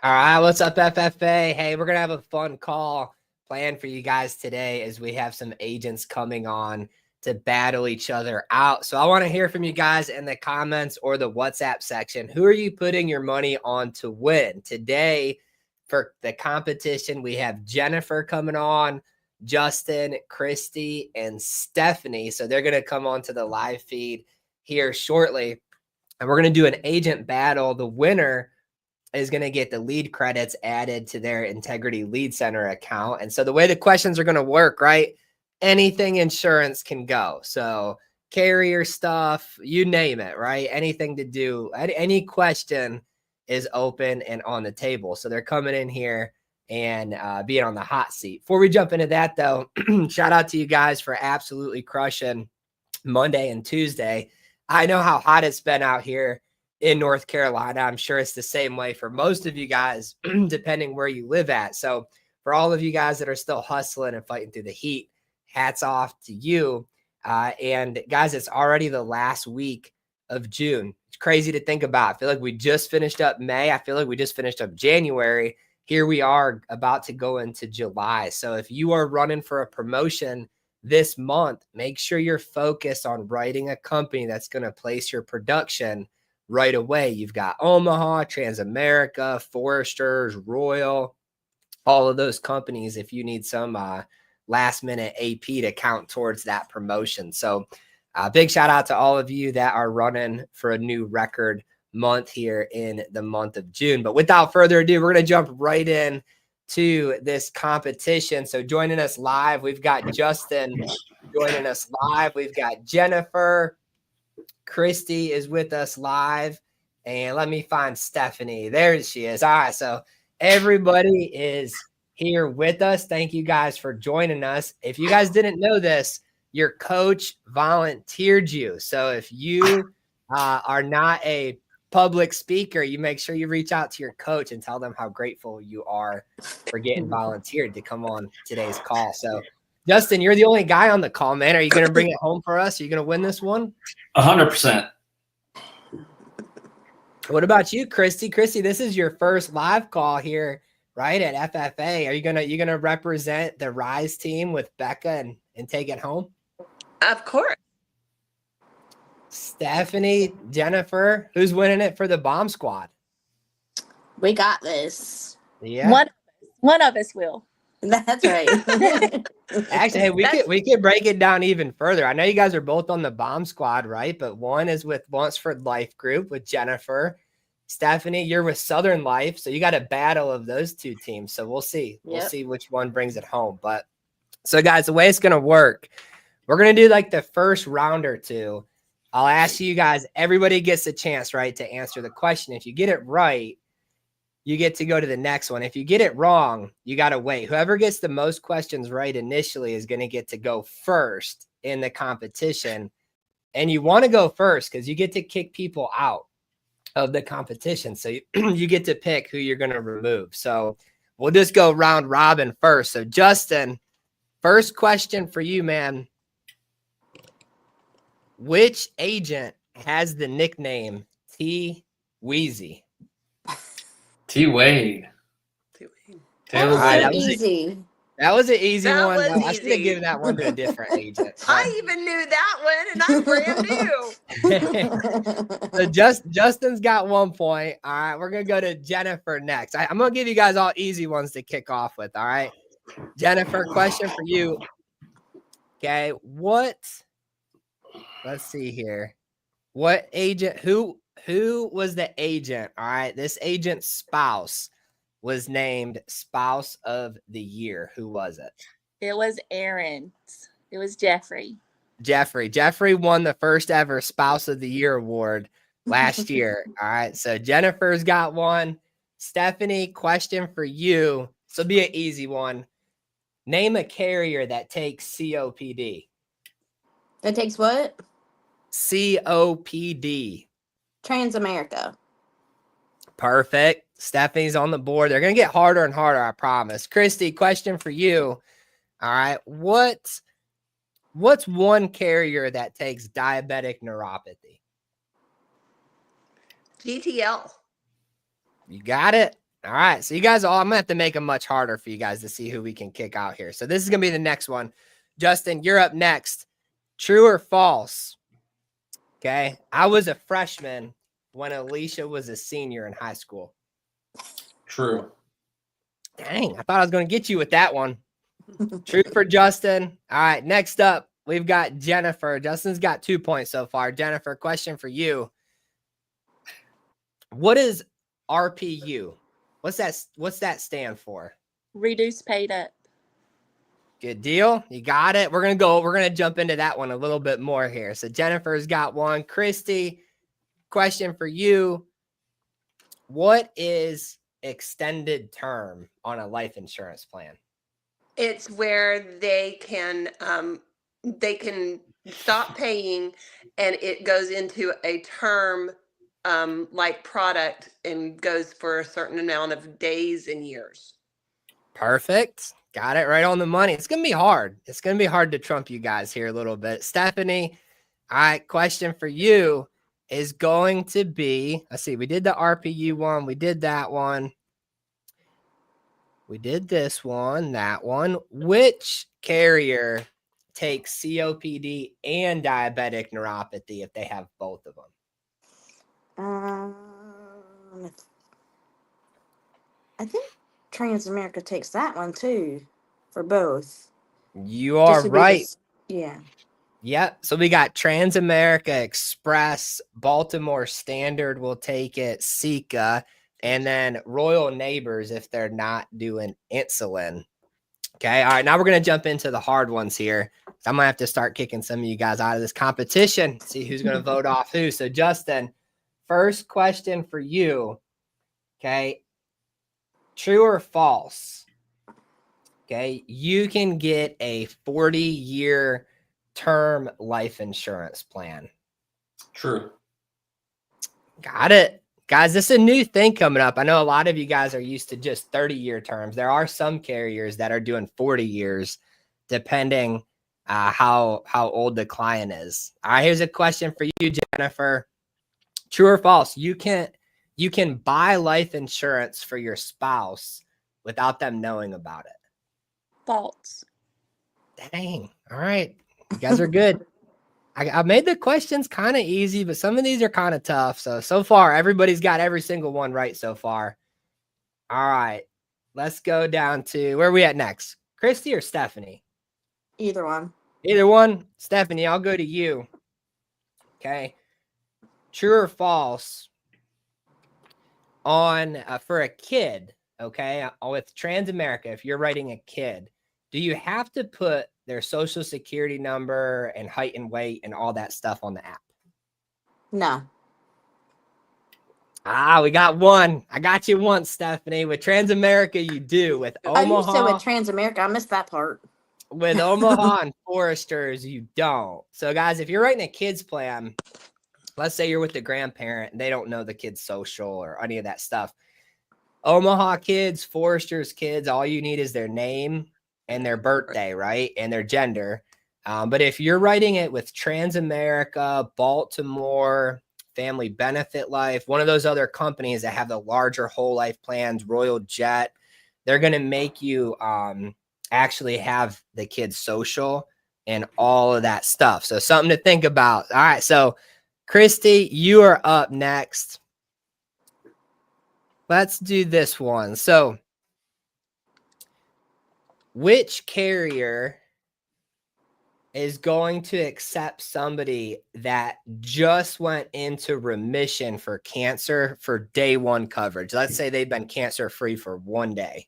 All right, what's up, FFA? Hey, we're going to have a fun call planned for you guys today as we have some agents coming on to battle each other out. So I want to hear from you guys in the comments or the WhatsApp section. Who are you putting your money on to win? Today, for the competition, we have Jennifer coming on, Justin, Christy, and Stephanie. So they're going to come on to the live feed here shortly. And we're going to do an agent battle. The winner is going to get the lead credits added to their Integrity Lead Center account. And so the way the questions are going to work, right? Anything insurance can go. So carrier stuff, you name it, right? Anything to do, any question is open and on the table. So they're coming in here and being on the hot seat. Before we jump into that, though, shout out to you guys for absolutely crushing Monday and Tuesday. I know how hot it's been out here in North Carolina. I'm sure it's the same way for most of you guys, depending where you live at. So for all of you guys that are still hustling and fighting through the heat, hats off to you. And guys, it's already the last week of June. It's crazy to think about. I feel like we just finished up May. I feel like we just finished up January. Here we are about to go into July. So if you are running for a promotion this month, make sure you're focused on writing a company that's going to place your production right away. You've got Omaha, Transamerica, Foresters, Royal, all of those companies if you need some last minute AP to count towards that promotion. So big shout out to all of you that are running for a new record month here in the month of June. But without further ado, we're going to jump right in to this competition. So joining us live, we've got Justin joining us live. We've got Jennifer. Christy is with us live, and let me find Stephanie. There she is. All right, so everybody is here with us. Thank you guys for joining us. If you guys didn't know this, your coach volunteered you. So if you are not a public speaker, you make sure you reach out to your coach and tell them how grateful you are for getting volunteered to come on today's call. So Justin, you're the only guy on the call, man. Are you going to bring it home for us? Are you going to win this one? 100%. What about you, Christy? Christy, this is your first live call here, right, at FFA. Are you gonna represent the Rise team with Becca and take it home? Of course. Stephanie, Jennifer, who's winning it for the Bomb Squad? We got this. Yeah. One of us will. That's right. Actually, hey, we could break it down even further. I know you guys are both on the Bomb Squad, right? But one is with Lunsford Life Group with Jennifer. Stephanie, you're with Southern Life. So you got a battle of those two teams. So we'll see. We'll see which one brings it home. But so guys, the way it's going to work, we're going to do like the first round or two. I'll ask you guys, everybody gets a chance, right, to answer the question. If you get it right, you get to go to the next one. If you get it wrong, you got to wait. Whoever gets the most questions right initially is going to get to go first in the competition. And you want to go first because you get to kick people out of the competition. So you get to pick who you're going to remove. So we'll just go round robin first. So Justin, first question for you, man. Which agent has the nickname T Weezy? T-Wade. That was Right, easy. That was an easy That one. was I should have easy. given that one to a different agent. I even knew that one, and I'm brand new. So Justin's got 1 point. All right, we're gonna go to Jennifer next. I'm gonna give you guys all easy ones to kick off with. All right, Jennifer, question for you. Okay, let's see here. What agent? Who was the agent? All right, this agent's spouse was named Spouse of the Year. Who was it? It was Aaron. It was Jeffrey. Jeffrey won the first ever Spouse of the Year award last year. All right. So Jennifer's got one. Stephanie, question for you. This will be an easy one. Name a carrier that takes COPD. That takes what? COPD. Transamerica. Perfect. Stephanie's on the board. They're going to get harder and harder, I promise. Christy, question for you. All right. What's one carrier that takes diabetic neuropathy? GTL. You got it. All right. So you guys I'm gonna have to make it much harder for you guys to see who we can kick out here. So this is gonna be the next one. Justin, you're up next. True or false? Okay. I was a freshman when Alicia was a senior in high school. True. Dang, I thought I was gonna get you with that one. True for Justin. All right. Next up, we've got Jennifer. Justin's got 2 points so far. Jennifer, question for you. What is RPU? What's that stand for? Reduced paid up. Good deal. You got it. We're gonna jump into that one a little bit more here. So Jennifer's got one. Christy, question for you. What is extended term on a life insurance plan? It's where they can stop paying, and it goes into a term like product and goes for a certain amount of days and years. Perfect. Got it right on the money. It's going to be hard. It's going to be hard to trump you guys here a little bit. Stephanie, all right, question for you is going to be, let's see, we did the RPU one. We did that one. We did this one, that one. Which carrier takes COPD and diabetic neuropathy if they have both of them? I think Transamerica takes that one too, for both. You are right. Yeah. Yep. So we got Transamerica Express, Baltimore Standard will take it, Sika, and then Royal Neighbors if they're not doing insulin. Okay. All right. Now we're going to jump into the hard ones here. I'm going to have to start kicking some of you guys out of this competition, see who's going to vote off who. So, Justin, first question for you. Okay. True or false? Okay. You can get a 40-year term life insurance plan. True. Got it. Guys, this is a new thing coming up. I know a lot of you guys are used to just 30-year terms. There are some carriers that are doing 40 years, depending how old the client is. All right, here's a question for you, Jennifer. True or false? You can buy life insurance for your spouse without them knowing about it. False. Dang. All right. You guys are good. I made the questions kind of easy, but some of these are kind of tough. So far, everybody's got every single one right so far. All right. Let's go down to where are we at next? Christy or Stephanie? Either one. Either one. Stephanie, I'll go to you. Okay. True or false on for a kid, okay, with Transamerica, if you're writing a kid, do you have to put their social security number and height and weight and all that stuff on the app? No. We got one. I got you once, Stephanie. With Transamerica, you do. With Omaha, you said with Transamerica, I missed that part. With Omaha and Foresters, you don't. So, guys, if you're writing a kid's plan, let's say you're with the grandparent and they don't know the kid's social or any of that stuff. Omaha kids, Foresters kids, all you need is their name and their birthday, right? And their gender. But if you're writing it with Transamerica, Baltimore, Family Benefit Life, one of those other companies that have the larger whole life plans, Royal Jet, they're going to make you actually have the kid's social and all of that stuff. So something to think about. All right. So Christy, you are up next. Let's do this one. So which carrier is going to accept somebody that just went into remission for cancer for day one coverage? Let's say they've been cancer free for 1 day.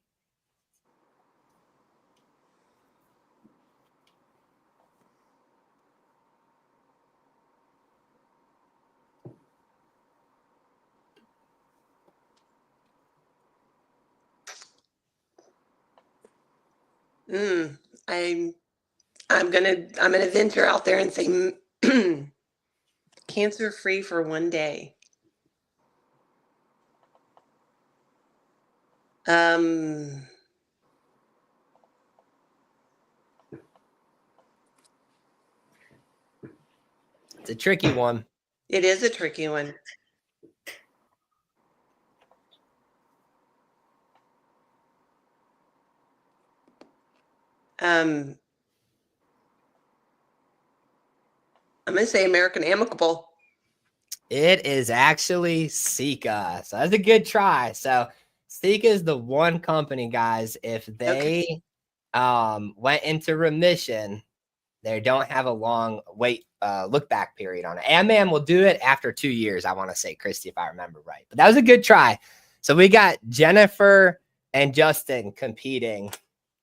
I'm gonna venture out there and say cancer free for 1 day. It's a tricky one. It is a tricky one. I'm gonna say American Amicable. It is actually Sika. So that's a good try. So Sika is the one company, guys, if they went into remission, they don't have a long look back period on it. Amman will do it after 2 years, I want to say, Christy, if I remember right. But that was a good try. So we got Jennifer and Justin competing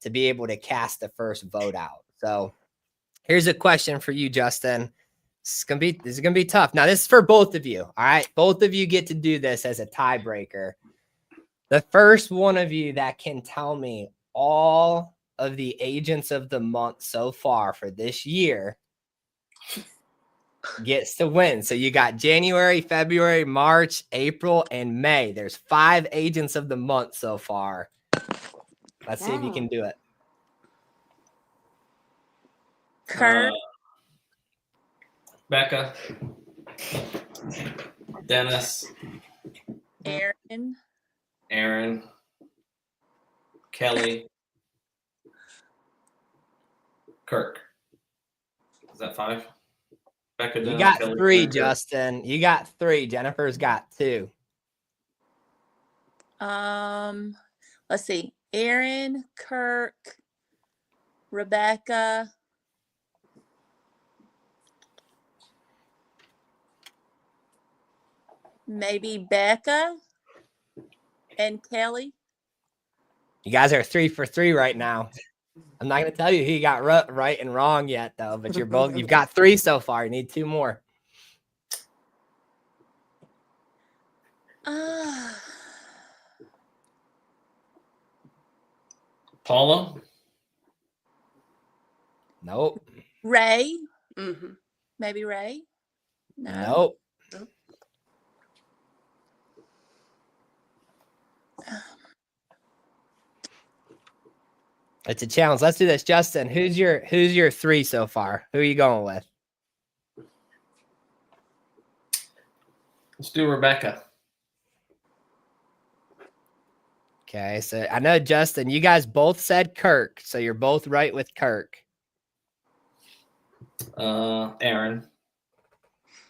to be able to cast the first vote out. So here's a question for you, Justin. This is gonna be tough. Now, this is for both of you. All right. Both of you get to do this as a tiebreaker. The first one of you that can tell me all of the agents of the month so far for this year gets to win. So you got January, February, March, April, and May. There's 5 agents of the month so far. Let's see if you can do it. Kurt, Becca. Dennis. Aaron, Aaron. Kelly. Kirk. Is that 5? Becca, You Dennis, got Kelly, 3, Kirk. Justin. You got 3. Jennifer's got 2. let's see. Aaron, Kirk, Rebecca, maybe Becca and Kelly. You guys are 3 for 3 right now. I'm not going to tell you who you got right and wrong yet, though, but you've got 3 so far. You need 2 more. Paula. Nope. Ray, Mm-hmm. maybe Ray. Nope. It's a challenge. Let's do this, Justin. Who's your 3 so far? Who are you going with? Let's do Rebecca. Okay, so I know, Justin, you guys both said Kirk, so you're both right with Kirk. Aaron.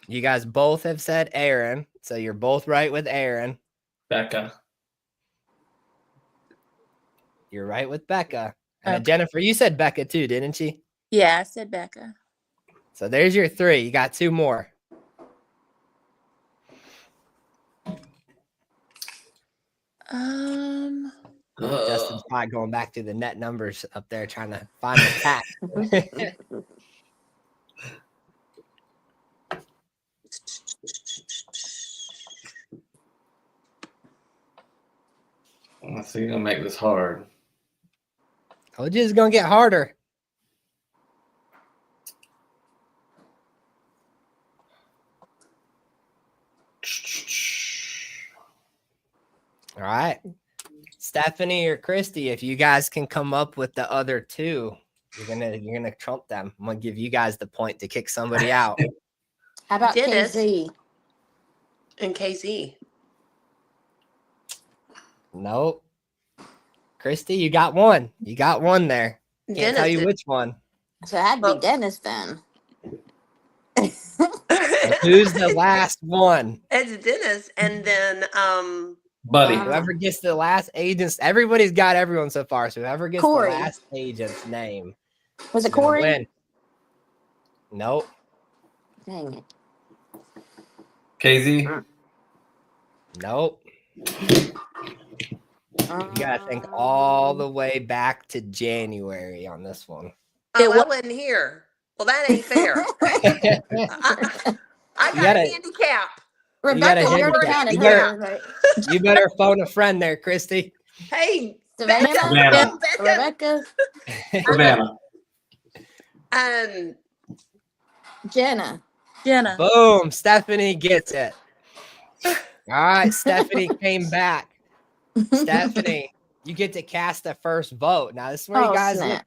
You guys both have said Aaron, so you're both right with Aaron. Becca. You're right with Becca. And then Okay. Jennifer, you said Becca too, didn't she? Yeah, I said Becca. So there's your 3. You got 2 more. Justin's probably going back to the net numbers up there trying to find the pack. I think you're gonna make this hard. Told you it's gonna get harder. All right. Stephanie or Christy, if you guys can come up with the other 2, you're gonna trump them. I'm gonna give you guys the point to kick somebody out. How about Dennis. KZ? And KZ. Nope. Christy, you got 1. You got 1 there. Can't Dennis tell you did- which one. So it had to Well- be Dennis then. Who's the last one? It's Dennis, and then Buddy. Whoever gets the last agent's, everybody's got everyone so far. So whoever gets Corey. the last agent's name Was it is gonna Corey? win. Nope. Dang it. KZ. Nope. You gotta think all the way back to January on this one. I wasn't here. Well, that ain't fair. I got gotta- a handicap. gotta Rebecca, you're hit kind that. of You there. better- Right? You better phone a friend there, Christy. Hey, Savannah? Savannah. Becca. Rebecca? Savannah. Jenna. Jenna. Boom. Stephanie gets it. All right. Stephanie came back. Stephanie, you get to cast the first vote. Now, this is where you Oh, guys snap.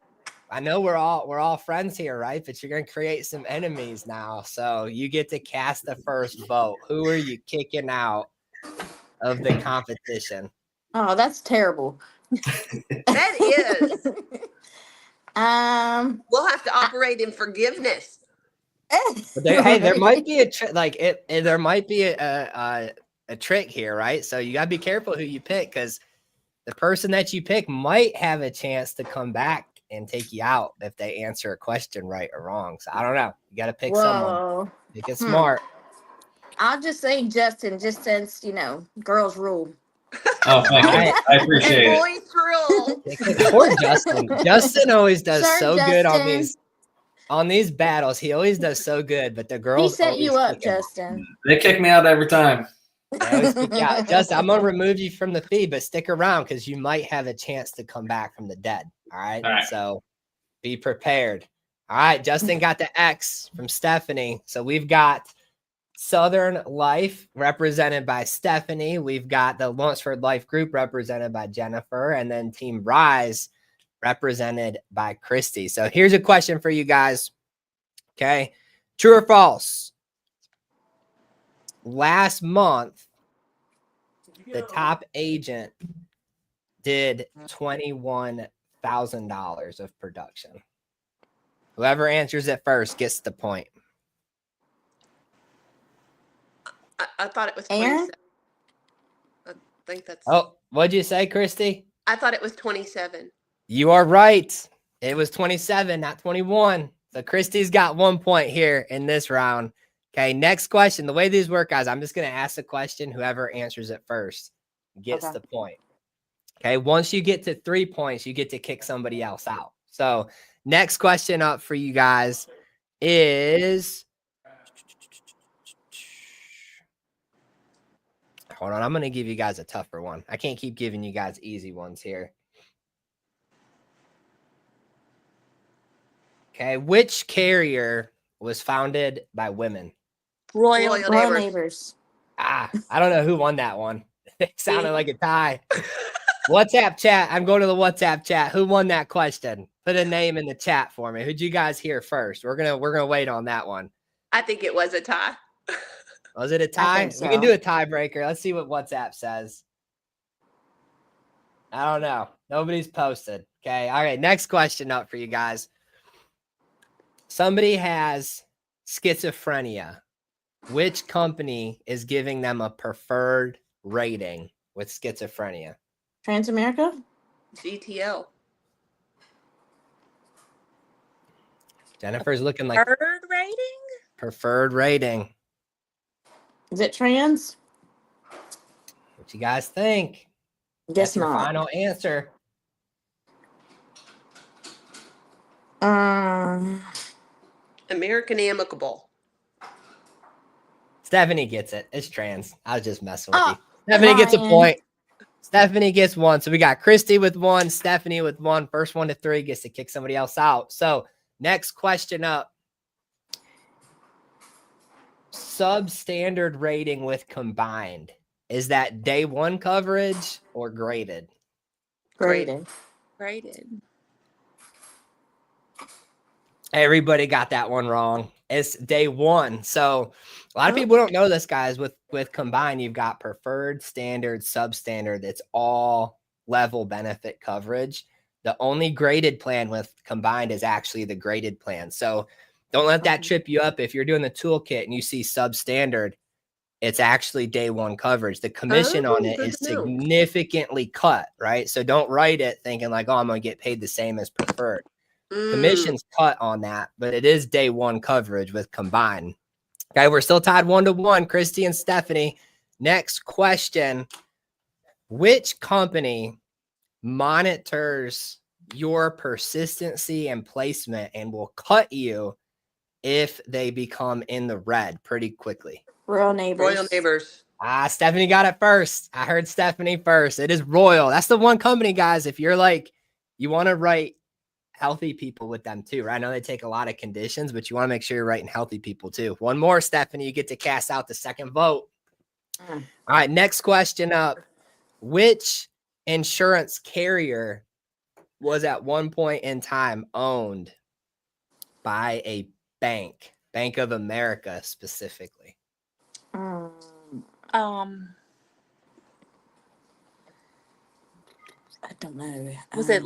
I know we're all friends here, right? But you're gonna create some enemies now. So you get to cast the first vote. Who are you kicking out of the competition? Oh, that's terrible. That is. We'll have to operate in forgiveness. But hey, there might be a there might be a trick here, right? So you gotta be careful who you pick because the person that you pick might have a chance to come back and take you out if they answer a question right or wrong. So I don't know. You gotta pick someone. Whoa. Make it smart. I'll just say Justin, just since girls rule. Oh, thank you. Alright. I appreciate And it. boys rule. Poor Justin. Justin always does Sir so good on Justin. these battles. He always does so good, but the He girls set you always up, kick him. Justin. They kick me out every time. They always kick you out. Justin, I'm gonna remove you from the feed, but stick around because you might have a chance to come back from the dead. All right. All right. So be prepared. All right. Justin got the X from Stephanie. So we've got Southern Life represented by Stephanie. We've got the Lunsford Life Group represented by Jennifer, and then Team Rise represented by Christy. So here's a question for you guys. Okay. True or false? Last month, the top agent did $21,000 of production. Whoever answers it first gets the point. I thought it was Aaron? 27. I think that's. Oh, what'd you say, Christy? I thought it was 27. You are right. It was 27, not 21. So Christy's got 1 point here in this round. Okay, next question. The way these work, guys, I'm just going to ask the question. Whoever answers it first gets the point. Okay, once you get to 3 points, you get to kick somebody else out. So next question up for you guys is... Hold on, I'm going to give you guys a tougher one. I can't keep giving you guys easy ones here. Okay, which carrier was founded by women? Royal. Royal Royal Neighbors. Neighbors. I don't know who won that one. It sounded like a tie. WhatsApp chat. I'm going to the WhatsApp chat. Who won that question? Put a name in the chat for me. Who'd you guys hear first? We're gonna wait on that one. I think it was a tie. Was it a I tie? think We can so. do a tiebreaker. Let's see what WhatsApp says. I don't know. Nobody's posted. Okay. All right. Next question up for you guys. Somebody has schizophrenia. Which company is giving them a preferred rating with schizophrenia? Transamerica? GTL. Jennifer's looking like Third rating? preferred rating. Is it trans? What you guys think? Guess That's your not. final answer. American Amicable. Stephanie gets it. It's trans. I was just messing with Oh, you. Stephanie gets a Ryan. point. Stephanie gets one. So we got Christy with one, Stephanie with one. First one to 3 gets to kick somebody else out. So next question up. Substandard rating with combined. Is that day 1 coverage or graded? Graded. Graded. Everybody got that one wrong. It's day 1. So a lot of people don't know this, guys. With combined, you've got preferred, standard, substandard. It's all level benefit coverage. The only graded plan with combined is actually the graded plan. So don't let that trip you up. If you're doing the toolkit and you see substandard, it's actually day 1 coverage. The commission on it good is to know. significantly cut, right? So don't write it thinking like, oh, I'm going to get paid the same as preferred. Mm. Commission's cut on that, but it is day 1 coverage with combined. Okay, we're still tied 1-1, Christy and Stephanie. Next question. Which company monitors your persistency and placement and will cut you if they become in the red pretty quickly? Royal Neighbors. Royal Neighbors. Stephanie got it first. I heard Stephanie first. It is Royal. That's the one company, guys. If you're like, you want to write healthy people with them too, right? I know they take a lot of conditions, but you want to make sure you're writing healthy people too. One more, Stephanie, you get to cast out the second vote. All right, next question up. Which insurance carrier was at one point in time owned by a bank, Bank of America specifically? Um, Was it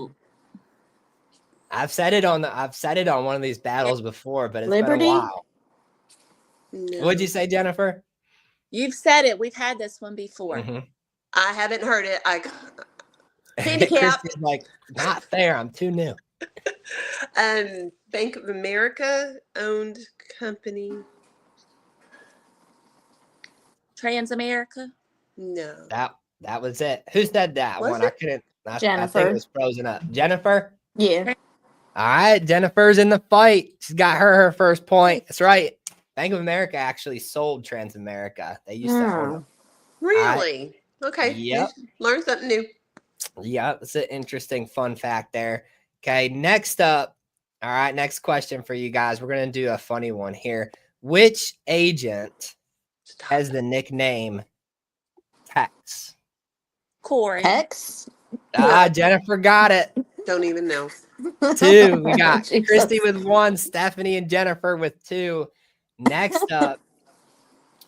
I've said it on one of these battles before, but it's Liberty? been a while. No. What'd you say, Jennifer? You've said it. We've had this one before. Mhm. I haven't heard it. Handicap. Christy's like, not fair. I'm too new. Bank of America owned company. Transamerica. No. That was it. Who said that Was one? it? I couldn't. I think Jennifer. it was frozen up. Jennifer. Yeah. All right, Jennifer's in the fight. She's got her first point. That's right. Bank of America actually sold Transamerica. They used to own them. Really? Okay. Yep. Learn something new. Yeah, that's an interesting fun fact there. Okay, next up. All right, next question for you guys. We're going to do a funny one here. Which agent has the nickname Tex? Corey. X. Jennifer got it. Don't even know. 2. We got Jesus. Christy with 1, Stephanie and Jennifer with 2. Next up,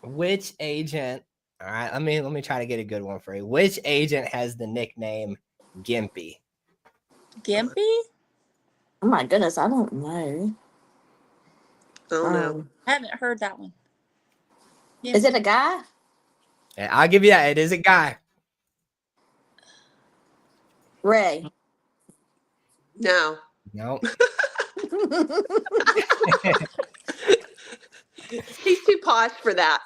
which agent? All right, let me try to get a good one for you. Which agent has the nickname Gimpy? Gimpy? Oh my goodness, I don't know. Oh no. I haven't heard that one. Is it a guy? Yeah, I'll give you that. It is a guy. Ray. No. No. He's too posh for that.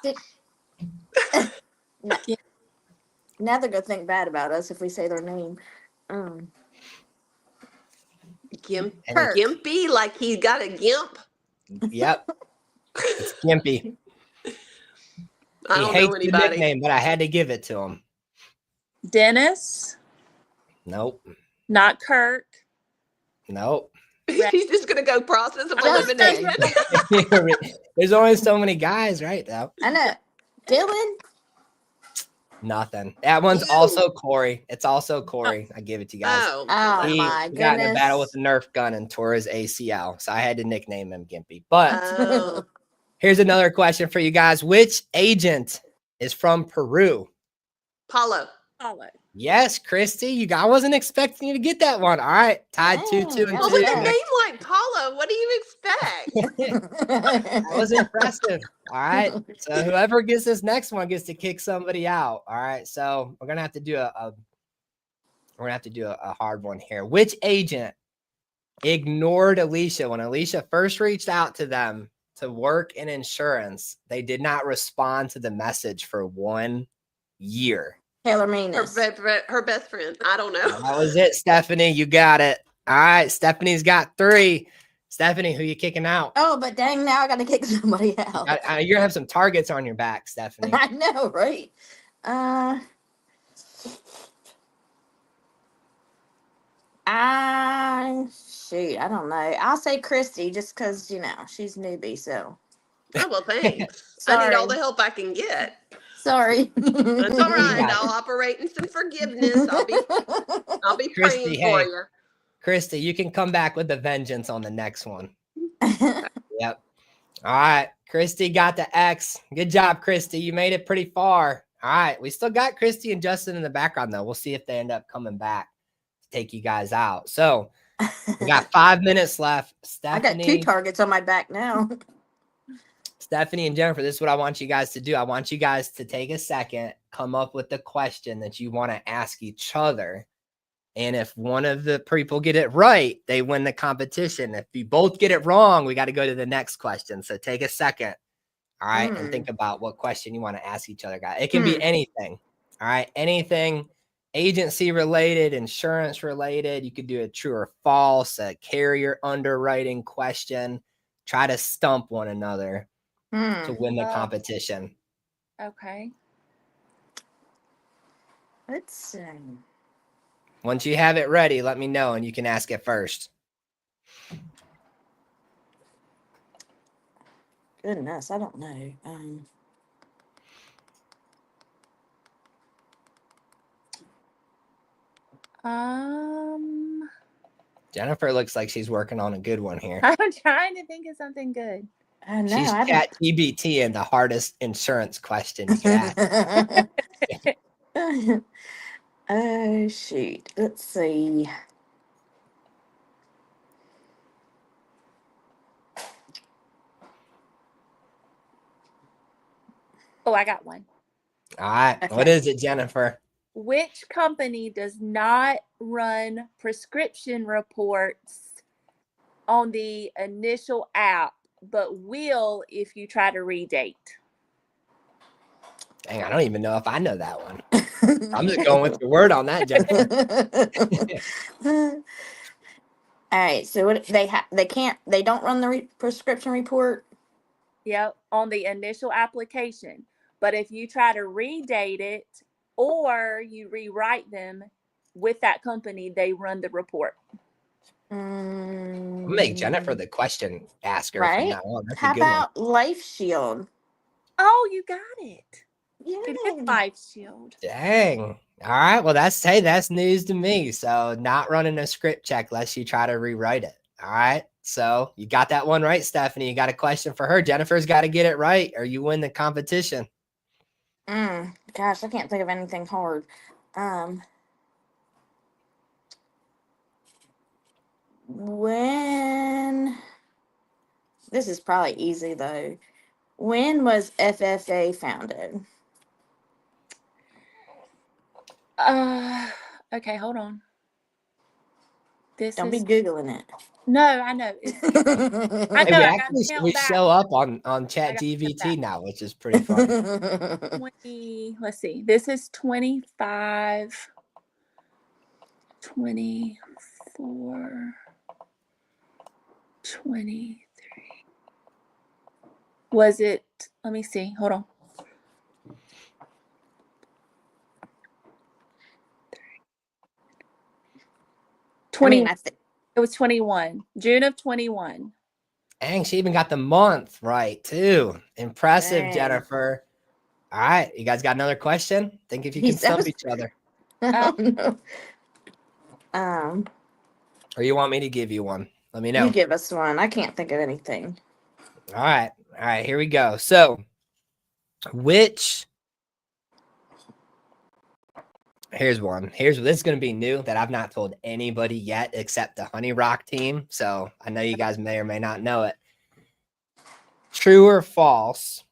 Now they're gonna think bad about us if we say their name. Gimpy, like he got a gimp. Yep. It's Gimpy. I He don't hates know the anybody. nickname, but I had to give it to him. Dennis. Nope. Not Kirk. Nope. He's just gonna go process of Justin. elimination. There's only so many guys, right? Though. I know. Dylan. Nothing. That one's Ew. also Corey. It's also Corey. I give it to you guys. Oh. Oh He my got in a battle with goodness. a Nerf gun and tore his ACL. So I had to nickname him Gimpy. But Oh. here's another question for you guys. Which agent is from Peru? Paulo. Paulo. Yes, Christy. I wasn't expecting you to get that one. All right. Tied 2-2 Dang, and that Well, with 2. a name like Paulo, what do you expect? That was impressive. All right. So whoever gets this next one gets to kick somebody out. All right. So we're gonna have to do a hard one here. Which agent ignored Alicia when Alicia first reached out to them to work in insurance? They did not respond to the message for 1 year. Taylor Her, Means. her best friend. I don't know. That was it, Stephanie. You got it. All right. Stephanie's got 3. Stephanie, who you kicking out? Oh, but dang, now I gotta kick somebody out. You're gonna have some targets on your back, Stephanie. I know, right? Shoot, I don't know. I'll say Christy just because she's newbie. So Oh, well, thanks. I need all Sorry. the help I can get. sorry. That's all right. got it. I'll operate in some forgiveness. I'll be Christy, praying for hey. you. Christy, you can come back with a vengeance on the next one. Yep. All right. Christy got the X. Good job, Christy. You made it pretty far. All right. We still got Christy and Justin in the background, though. We'll see if they end up coming back to take you guys out. So we got 5 minutes left. I got 2 targets on my back now. Stephanie and Jennifer, this is what I want you guys to do. I want you guys to take a second, come up with the question that you want to ask each other. And if one of the people get it right, they win the competition. If you both get it wrong, we got to go to the next question. So take a second, all right, and think about what question you want to ask each other, guys. It can be anything, all right, anything agency related, insurance related. You could do a true or false, a carrier underwriting question. Try to stump one another to win the competition. Okay. Let's see. Once you have it ready, let me know and you can ask it first. Goodness, I don't know. Jennifer looks like she's working on a good one here. I'm trying to think of something good. I know. She's I don't- chat TBT in the hardest insurance question you can ask. Oh shoot. Let's see. Oh, I got one. All right. What Okay. is it, Jennifer? Which company does not run prescription reports on the initial app, but will if you try to redate? Dang, I don't even know if I know that one. I'm just going with your word on that, Jennifer. All right. So what they don't run the prescription report. Yep, on the initial application. But if you try to redate it or you rewrite them with that company, they run the report. I'll make Jennifer the question asker from Right? now on. That's a How good one. about Life Shield? Oh, you got it. It Yeah. is Life Shield. Dang. All right. Well, that's news to me. So not running a script check unless you try to rewrite it. All right. So you got that one right, Stephanie. You got a question for her. Jennifer's got to get it right or you win the competition. Gosh, I can't think of anything hard. When this is probably easy though. When was FFA founded? Okay, hold on. This Don't be is googling it. no, I know. I Hey, know. we I got actually to count we back. show up on I Chat gotta count GBT back. now, which is pretty funny. 20, let's see. This is 25, 24, 23. Was it? Let me see. Hold on. I mean, 20. I think It was 21. June of 21. Dang, she even got the month right too. Impressive, Dang. Jennifer. All right, you guys got another question? Think if you can That stump was- each other, I don't know. or you want me to give you one? Let me know. You give us one. I can't think of anything. All right, here we go. So, here's one. This is going to be new that I've not told anybody yet except the Honey Rock team. So I know you guys may or may not know it. True or false?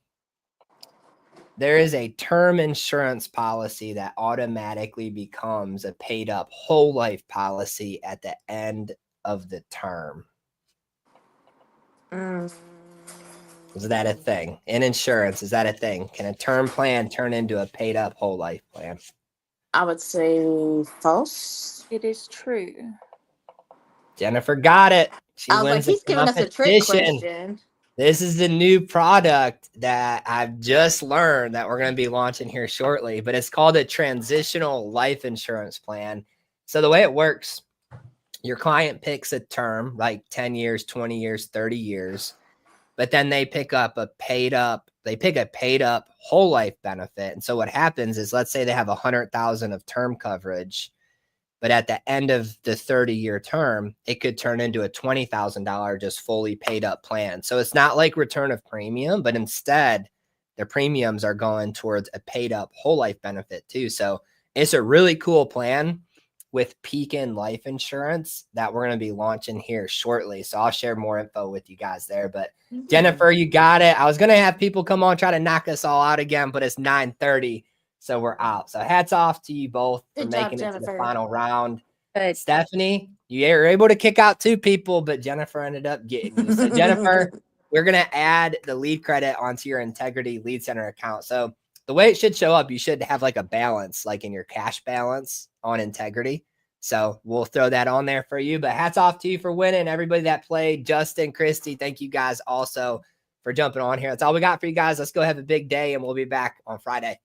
There is a term insurance policy that automatically becomes a paid up whole life policy at the end of the term. Is that a thing? In insurance, is that a thing? Can a term plan turn into a paid up whole life plan? I would say false. It is true. Jennifer got it. She I was like, wins the he's giving us a trick competition. question. This is the new product that I've just learned that we're going to be launching here shortly, but it's called a transitional life insurance plan. So the way it works, your client picks a term like 10 years, 20 years, 30 years, but then they pick a paid up whole life benefit. And so what happens is, let's say they have 100,000 of term coverage, but at the end of the 30-year term, it could turn into a $20,000 just fully paid up plan. So it's not like return of premium, but instead their premiums are going towards a paid up whole life benefit too. So it's a really cool plan with Pekin Life Insurance that we're going to be launching here shortly. So I'll share more info with you guys there. But Jennifer, you got it. I was going to have people come on, try to knock us all out again, but it's 9:30. So we're out. So hats off to you both for Good job, making it to the Jennifer. final round. Good. Stephanie, you were able to kick out 2 people, but Jennifer ended up getting you. So Jennifer, we're going to add the lead credit onto your Integrity Lead Center account. So the way it should show up, you should have like a balance, like in your cash balance on Integrity. So we'll throw that on there for you. But hats off to you for winning. Everybody that played, Justin, Christy, thank you guys also for jumping on here. That's all we got for you guys. Let's go have a big day, and we'll be back on Friday.